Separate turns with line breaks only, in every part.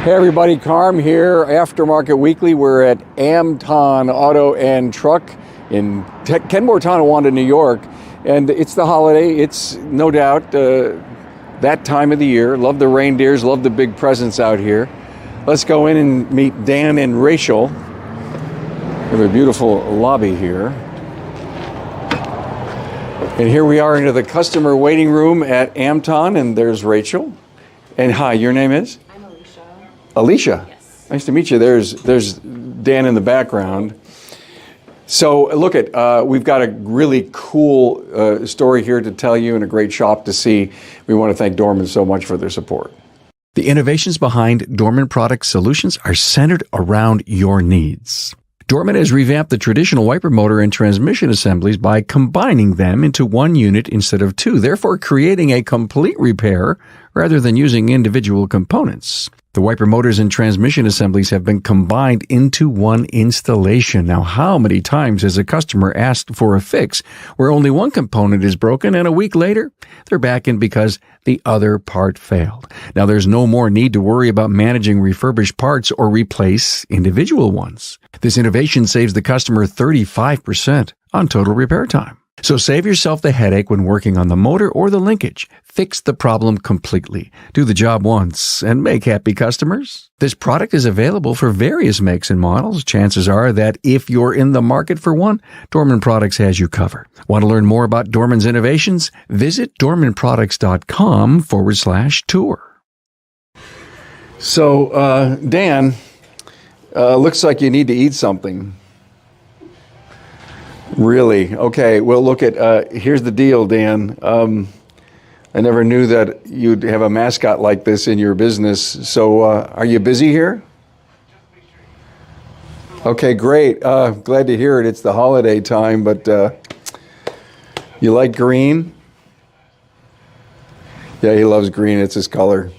Hey everybody, Carm here, Aftermarket Weekly. We're at AmTon Auto and Truck in Kenmore, Tonawanda, New York. And it's the holiday. It's no doubt that time of the year. Love the reindeers, love the big presents out here. Let's go in and meet Dan and Racheal. We have a beautiful lobby here. And here we are into the customer waiting room at AmTon, and there's Racheal. And hi, your name is?
I'm Alicia.
Alicia?
Yes.
Nice to meet you. There's Dan in the background. So look we've got a really cool story here to tell you and a great shop to see. We want to thank Dorman so much for their support.
The innovations behind Dorman Product Solutions are centered around your needs. Dorman has revamped the traditional wiper motor and transmission assemblies by combining them into one unit instead of two, therefore creating a complete repair rather than using individual components. The wiper motors and transmission assemblies have been combined into one installation. Now, how many times has a customer asked for a fix where only one component is broken and a week later they're back in because the other part failed? Now, there's no more need to worry about managing refurbished parts or replace individual ones. This innovation saves the customer 35% on total repair time. So save yourself the headache when working on the motor or the linkage. Fix the problem completely. Do the job once and make happy customers. This product is available for various makes and models. Chances are that if you're in the market for one, Dorman Products has you covered. Want to learn more about Dorman's innovations? Visit dormanproducts.com/tour.
So, Dan, looks like you need to eat something. Really? Okay. Well, look here's the deal, Dan. I never knew that you'd have a mascot like this in your business. So, are you busy here? Okay, great. Glad to hear it. It's the holiday time, but you like green? Yeah, he loves green. It's his color.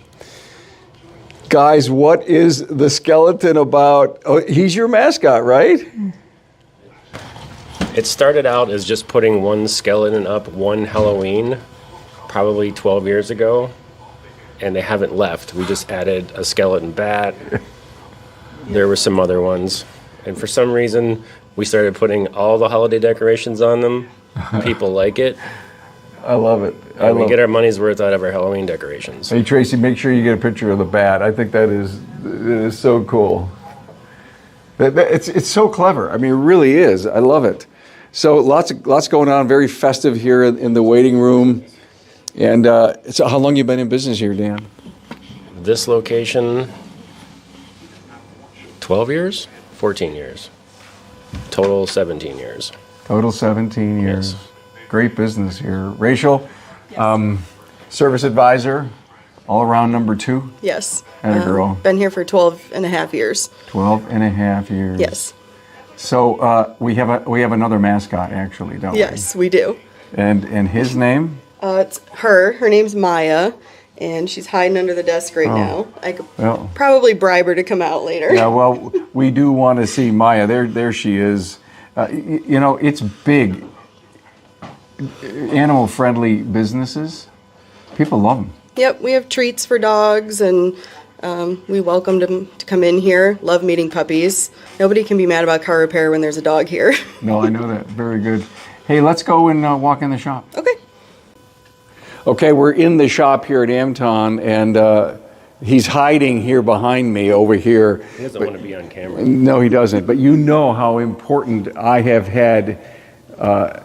Guys, what is the skeleton about? Oh, he's your mascot, right?
It started out as just putting one skeleton up one Halloween, probably 12 years ago, and they haven't left. We just added a skeleton bat. There were some other ones. And for some reason, we started putting all the holiday decorations on them. People like it.
I love it.
We get our money's worth out of our Halloween decorations.
Hey, Tracy, make sure you get a picture of the bat. I think it is so cool. It's so clever. I mean, it really is. I love it. So lots going on. Very festive here in the waiting room. And so how long you been in business here, Dan?
This location, 12 years, 14 years. Total 17 years.
Total 17 years.
Yes.
Great business here. Racheal, service advisor, all around number 2.
Yes.
Atta girl.
Been here for 12 and a half years.
12 and a half years.
Yes.
So we have another mascot, actually, don't we?
Yes, we do.
And his name?
It's her. Her name's Maya, and she's hiding under the desk right now. I could probably bribe her to come out later.
Yeah, well, we do want to see Maya. There she is. It's big. Animal-friendly businesses, people love them.
Yep, we have treats for dogs, and we welcome them to come in here. Love meeting puppies. Nobody can be mad about car repair when there's a dog here.
No, I know that. Very good. Hey, let's go and walk in the shop.
Okay.
Okay, we're in the shop here at AmTon, and he's hiding here behind me over here.
He doesn't want to be on camera.
No, he doesn't. But you know how important I have had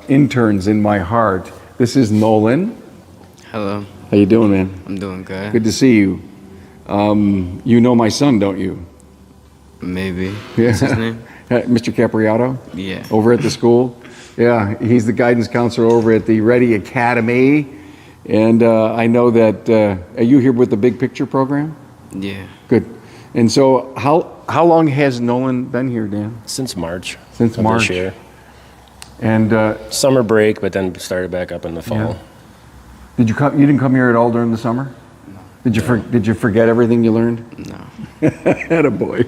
interns in my heart. This is Nolan.
Hello.
How you doing, man?
I'm doing good.
Good to see you. You know my son, don't you?
Maybe.
Yeah.
What's his name?
Mr. Capriato?
Yeah.
Over at the school? Yeah, he's the guidance counselor over at the Ready Academy. And I know that, are you here with the Big Picture program?
Yeah.
Good. And so how long has Nolan been here, Dan?
Since March.
Since
of
March.
This year.
And
Summer break, but then started back up in the fall.
Yeah. You didn't come here at all during the summer?
No.
Did you forget everything you learned?
No.
Attaboy.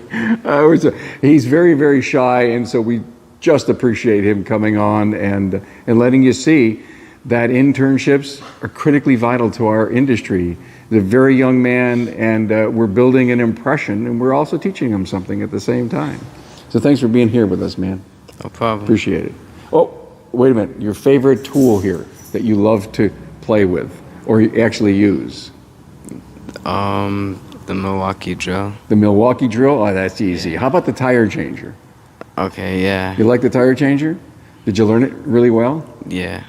He's very, very shy, and so we just appreciate him coming on and letting you see that internships are critically vital to our industry. He's a very young man, and we're building an impression, and we're also teaching him something at the same time. So thanks for being here with us, man.
No problem.
Appreciate it. Oh, wait a minute. Your favorite tool here that you love to play with or you actually use?
The Milwaukee drill.
The Milwaukee drill? Oh, that's easy. How about the tire changer?
Okay, yeah.
You like the tire changer? Did you learn it really well?
Yeah.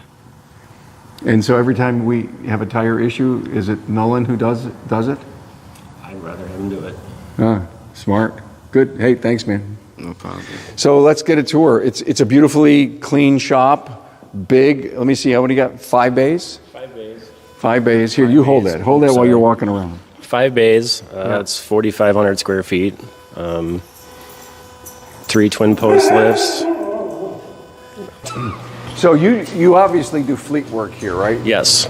And so every time we have a tire issue, is it Nolan who does it?
I'd rather him do it.
Ah, smart. Good. Hey, thanks, man.
No problem.
So let's get a tour. It's a beautifully clean shop, big. Let me see, how many you got? 5 bays?
5 bays.
5 bays. Here, you hold that. Hold that while you're walking around.
5 bays. It's 4,500 square feet. 3 twin post lifts.
So you obviously do fleet work here, right?
Yes.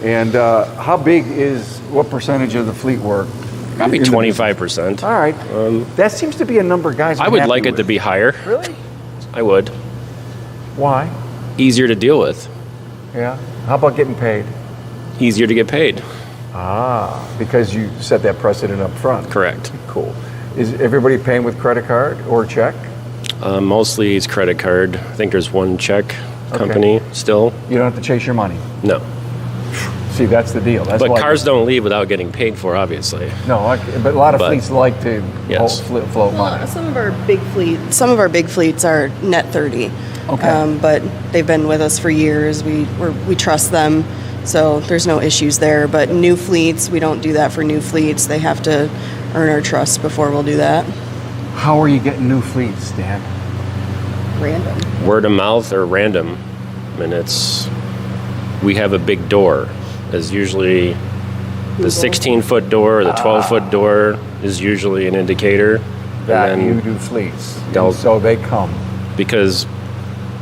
And how big is, what percentage of the fleet work?
Probably
in the
25%.
All right. That seems to be a number guys are
I would
happy
like it
with.
to be higher.
Really?
I would.
Why?
Easier to deal with.
Yeah. How about getting paid?
Easier to get paid.
Ah, because you set that precedent up front.
Correct.
Cool. Is everybody paying with credit card or check?
Mostly it's credit card. I think there's one check company still.
You don't have to chase your money.
No.
See, that's the deal. That's
But
why
cars don't leave without getting paid for, obviously.
No, but a lot of
But-
fleets like to
Yes.
float money.
Some of our big fleets are net 30.
Okay.
But they've been with us for years. We trust them, so there's no issues there. But new fleets, we don't do that for new fleets. They have to earn our trust before we'll do that.
How are you getting new fleets, Dan?
Random.
Word of mouth or random. And we have a big door. Is usually the 16-foot door or the 12-foot door is usually an indicator.
That
And
you
then
do fleets.
they'll-
And so they come.
because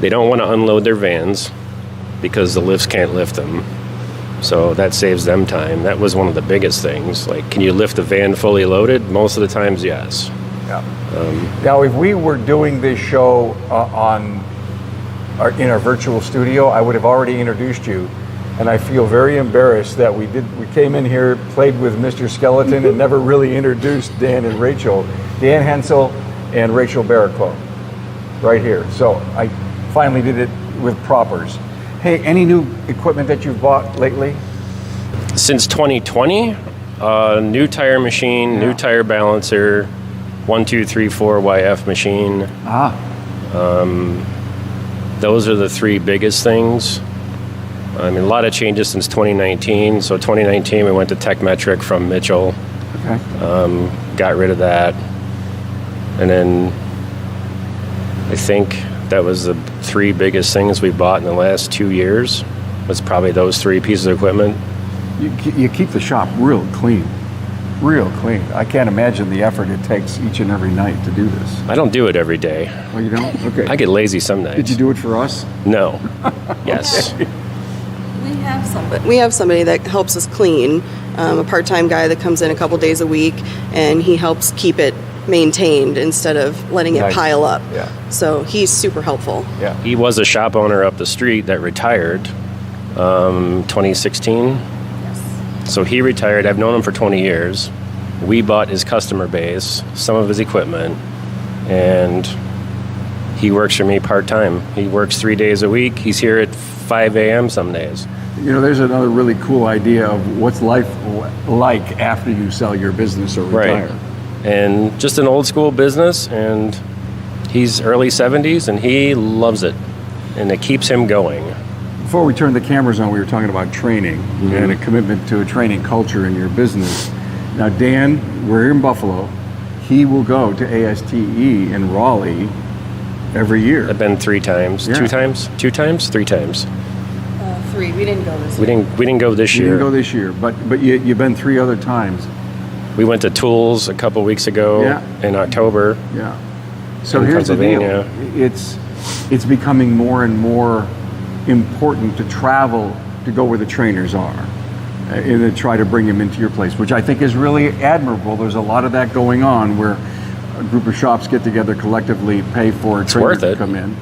they don't want to unload their vans because the lifts can't lift them. So that saves them time. That was one of the biggest things. Like, can you lift the van fully loaded? Most of the times, yes.
Yeah. Now, if we were doing this show in our virtual studio, I would have already introduced you. And I feel very embarrassed that we came in here, played with Mr. Skeleton, and never really introduced Dan and Rachel. Dan Hensel and Racheal Barraclough, right here. So I finally did it with propers. Hey, any new equipment that you've bought lately?
Since 2020, new tire machine, new tire balancer, 1, 2, 3, 4 YF machine.
Ah,
Those are the 3 biggest things. I mean, a lot of changes since 2019. So 2019, we went to Techmetric from Mitchell.
okay.
Got rid of that. And then I think that was the 3 biggest things we bought in the last 2 years. Was probably those 3 pieces of equipment.
You keep the shop real clean. Real clean. I can't imagine the effort it takes each and every night to do this.
I don't do it every day.
Oh, you don't? Okay.
I get lazy some nights.
Did you do it for us?
No. Yes.
We have somebody that helps us clean, a part-time guy that comes in a couple days a week, and he helps keep it maintained instead of letting it
Nice.
pile up.
Yeah.
So he's super helpful.
Yeah.
He was a shop owner up the street that retired 2016. So he retired. I've known him for 20 years. We bought his customer base, some of his equipment, and he works for me part-time. He works 3 days a week. He's here at 5 a.m. some days.
You know, there's another really cool idea of what's life like after you sell your business or retire.
And just an old school business, and he's early 70s, and he loves it, and it keeps him going.
Before we turned the cameras on, we were talking about training and a commitment to a training culture in your business. Now, Dan, we're here in Buffalo. He will go to ASTE in Raleigh every year.
I've been 3 times.
Yeah.
2 times? 2 times? 3 times.
3. We didn't go this
We didn't go this
You
year.
didn't go this year, but you've been 3 other times.
We went to Tools a couple weeks ago
Yeah.
in October.
Yeah. So
In
here's the deal.
Pennsylvania.
It's becoming more and more important to travel to go where the trainers are and to try to bring them into your place, which I think is really admirable. There's a lot of that going on where a group of shops get together collectively, pay for a trainer
worth
to
it.
come in.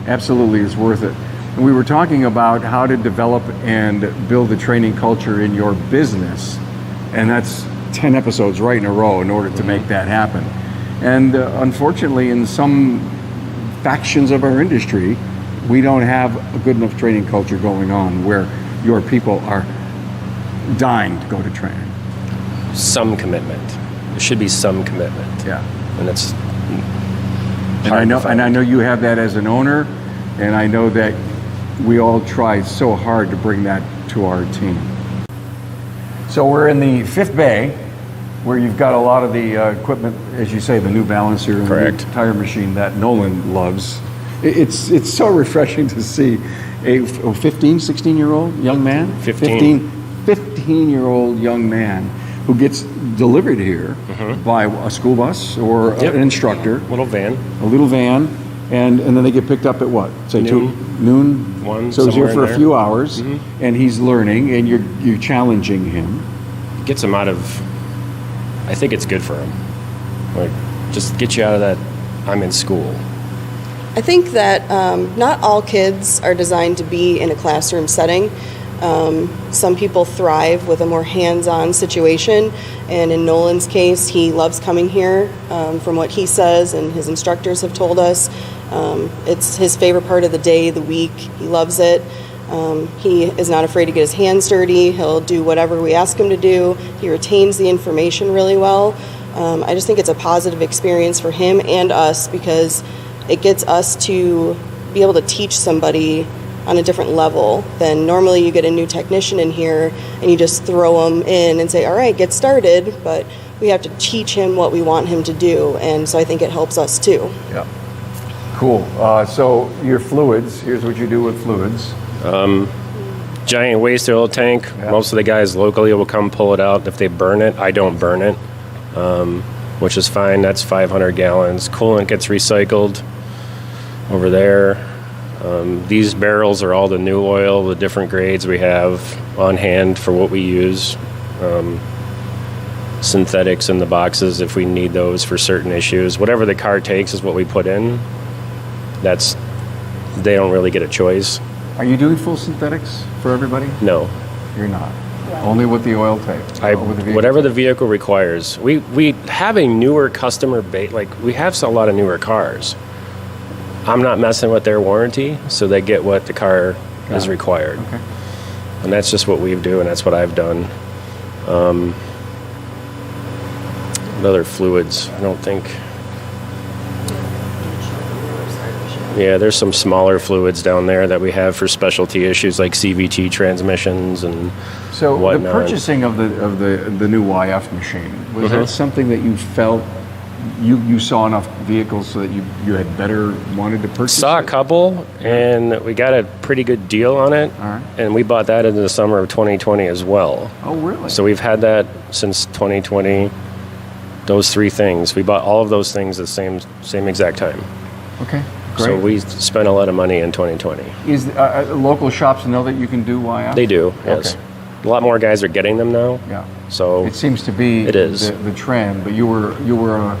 Absolutely, it's worth it. And we were talking about how to develop and build a training culture in your business. And that's 10 episodes right in a row in order to make that happen. And unfortunately, in some factions of our industry, we don't have a good enough training culture going on where your people are dying to go to training.
Some commitment. There should be some commitment.
Yeah.
And that's
And I know you have that as an owner, and I know that we all try so hard to bring that to our team. So we're in the fifth bay, where you've got a lot of the equipment, as you say, the New Balancer and the new tire machine that Nolan loves. It's so refreshing to see a 15, 16-year-old young man? 15-year-old young man who gets delivered here by a school bus or an instructor.
Little van.
A little van, and then they get picked up at what? Say noon?
1,
so he's here for
a
a few hours, and he's learning, and you're challenging him.
Gets him out of, I think it's good for him. Like, just get you out of that, I'm in school.
I think that not all kids are designed to be in a classroom setting. Some people thrive with a more hands-on situation, and in Nolan's case, he loves coming here. From what he says and his instructors have told us, it's his favorite part of the day, the week. He loves it. He is not afraid to get his hands dirty. He'll do whatever we ask him to do. He retains the information really well. I just think it's a positive experience for him and us, because it gets us to be able to teach somebody on a different level than normally you get a new technician in here and you just throw them in and say, all right, get started, but we have to teach him what we want him to do, and so I think it helps us too.
Yeah. Cool. So your fluids, here's what you do with fluids.
Giant waste oil tank.
Yeah.
Most of the guys locally will come pull it out. If they burn it, I don't burn it, which is fine. That's 500 gallons. Coolant gets recycled over there. These barrels are all the new oil, the different grades we have on hand for what we use. Synthetics in the boxes if we need those for certain issues. Whatever the car takes is what we put in. They don't really get a choice.
Are you doing full synthetics for everybody?
No.
You're not. Only with the oil tank.
Whatever the vehicle requires. We have a newer customer base. Like, we have a lot of newer cars. I'm not messing with their warranty, so they get what the car is required.
Okay.
And that's just what we do, and that's what I've done. Other fluids, I don't think. Yeah, there's some smaller fluids down there that we have for specialty issues like CVT transmissions and
so
whatnot.
The purchasing of the new YF machine, was that something that you felt you saw enough vehicles so that you had better wanted to purchase?
Saw a
it?
couple, and we got a pretty good deal on it.
All right.
And we bought that in the summer of 2020 as well.
Oh, really?
So we've had that since 2020. Those three things. We bought all of those things at the same exact time.
Okay, great.
So we spent a lot of money in 2020.
Is local shops know that you can do YF?
They do, yes.
Okay.
A lot more guys are getting them now.
Yeah.
So
it seems to be
it is
the trend, but you were a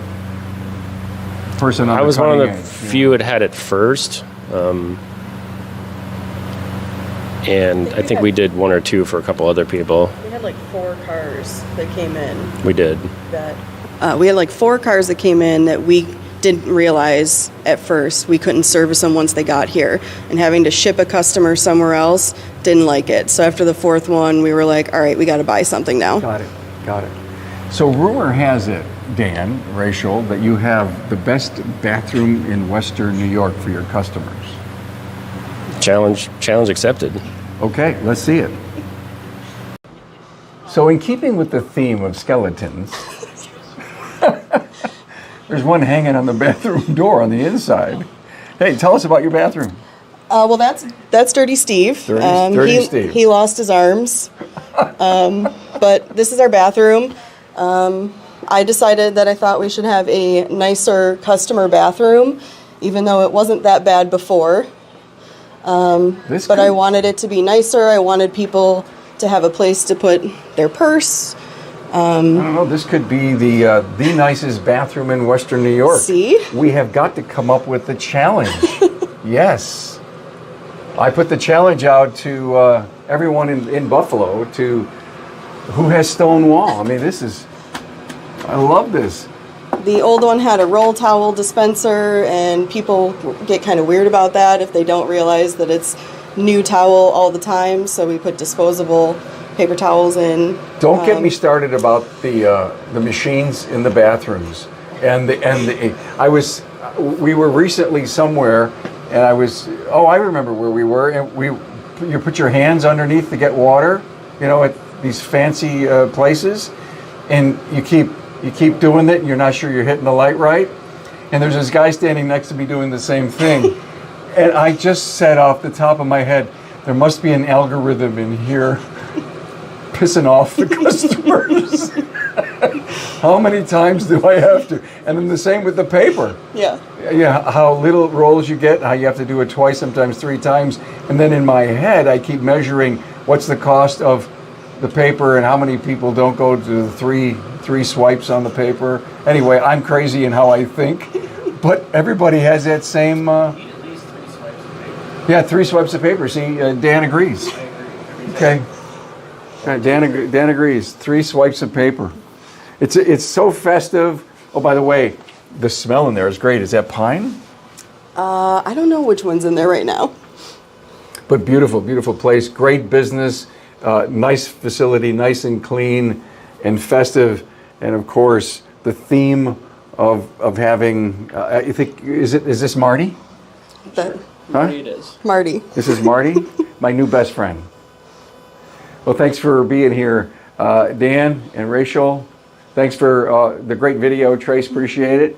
person on
I
the
was one of the
cutting edge,
few that had it first. And I think we did one or two for a couple other people.
We had like 4 cars that came in.
We did.
We had like 4 cars that came in that we didn't realize at first we couldn't service them once they got here, and having to ship a customer somewhere else, didn't like it. So after the 4th one, we were like, all right, we got to buy something now.
Got it. So rumor has it, Dan Racheal, that you have the best bathroom in Western New York for your customers.
Challenge accepted.
Okay, let's see it. So in keeping with the theme of skeletons, there's one hanging on the bathroom door on the inside. Hey, tell us about your bathroom.
Well, that's Dirty Steve.
Dirty Steve.
He lost his arms. But this is our bathroom. I decided that I thought we should have a nicer customer bathroom, even though it wasn't that bad before. But I wanted it to be nicer. I wanted people to have a place to put their purse.
I don't know, this could be the nicest bathroom in Western New York.
See?
We have got to come up with the challenge. Yes. I put the challenge out to everyone in Buffalo to who has stone wall. I mean, I love this.
The old one had a roll towel dispenser, and people get kind of weird about that if they don't realize that it's new towel all the time. So we put disposable paper towels in.
Don't get me started about the machines in the bathrooms. We were recently somewhere, and I remember where we were, and you put your hands underneath to get water, at these fancy places, and you keep doing it, and you're not sure you're hitting the light right, and there's this guy standing next to me doing the same thing, and I just said off the top of my head, there must be an algorithm in here pissing off the customers. How many times do I have to? And then the same with the paper.
Yeah.
Yeah, how little rolls you get, how you have to do it twice, sometimes 3 times. And then in my head, I keep measuring what's the cost of the paper and how many people don't go to the three swipes on the paper. Anyway, I'm crazy in how I think, but everybody has that same... Yeah, 3 swipes of paper. See, Dan agrees. Okay. Dan agrees. 3 swipes of paper. It's so festive. Oh, by the way, the smell in there is great. Is that pine?
I don't know which one's in there right now.
But beautiful, beautiful place. Great business. Nice facility, nice and clean and festive. And of course, the theme of having, I think, is this Marty?
Marty it is. Marty.
This is Marty, my new best friend. Well, thanks for being here, Dan and Racheal. Thanks for the great video, Trace. Appreciate it.